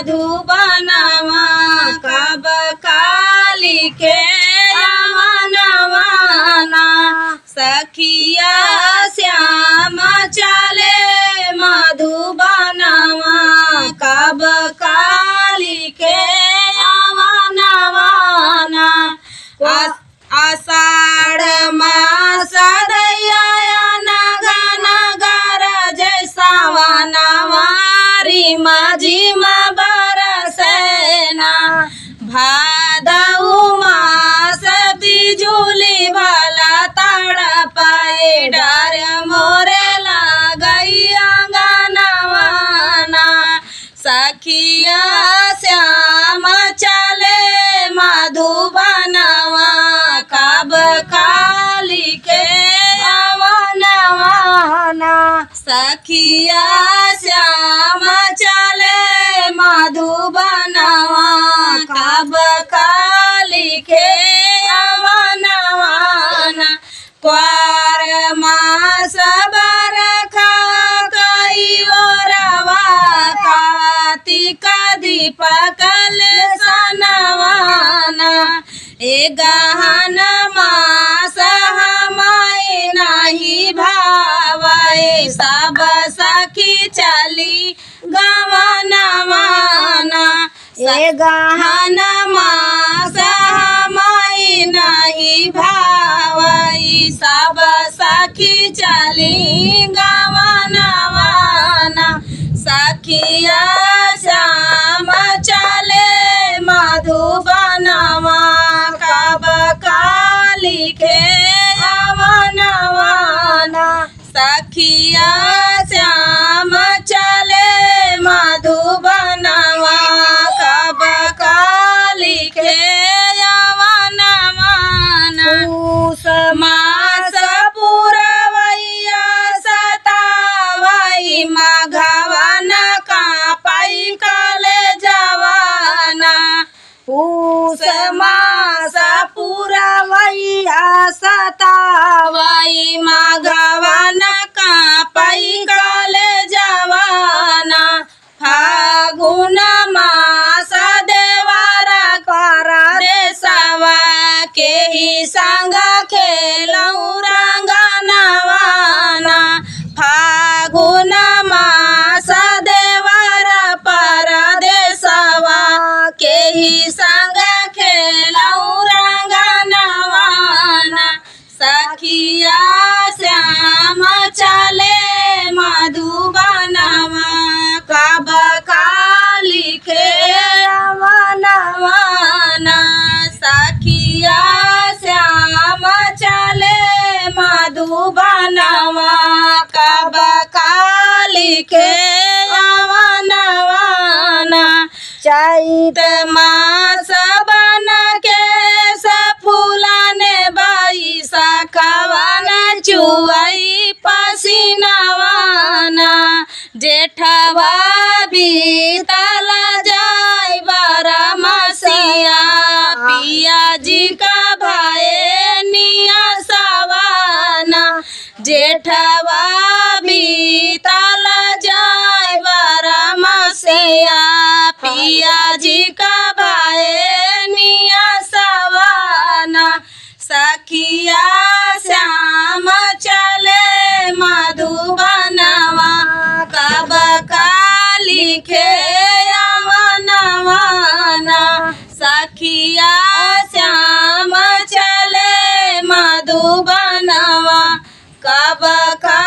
मधुबनवा कब काली के अवनवाना सखिया श्याम चले मधुबनवा कब काली के अवनवाना आषाढ़ मास दैया नग नगर जैसावनवारी माझिम बरसेना भादौ मास बिजुली भला तड़पाए डर मोरे लगई अंगनवाना सखिया श्याम चले मधुबनवा कब काली के अवनवाना सखिया श्याम चले मधुबनवा कब काली के अवनवाना क्वार मास बरखा कई ओरवा कार्तिक दीपक सनवाना ए गहन मास हमाय नहीं भावै सब सखी चली गवनवाना ए गहन मास हमाय नहीं भावै सब सखी चली गवनवाना सखिया श्याम चले मधुबनवा कब काली के अवनवाना सखिया श्याम चले मधुबनवा कब काली के अवनवाना पूस मास पुरवैया सतावई मघवन का पाई काले जवाना पूस मास पुरवैया सतावई मघवन का पाई काले जवाना फागुन मास देवरा कर देसवा के ही संग खेलऊ रंगनवाना फागुन मास देवरा परदेसवा के ही संग खेलऊ रंगनवाना सखिया श्याम चले मधुबनवा कब काली के अवनवाना सखिया श्याम चले मधुबनवा कब काली के अवनवाना चैत मास बन के सफुलाने बैसखवन चुवई पसीनवाना जेठवा बीतल जाय बरमसिया पिया जी का भाई निया सवाना जेठवा बीतल जाय बरमसिया पिया जी का भाई निया सवाना सखिया श्याम चले मधुबनवा कब काली के अवनवाना सखिया श्याम चले मधुबनवा कब का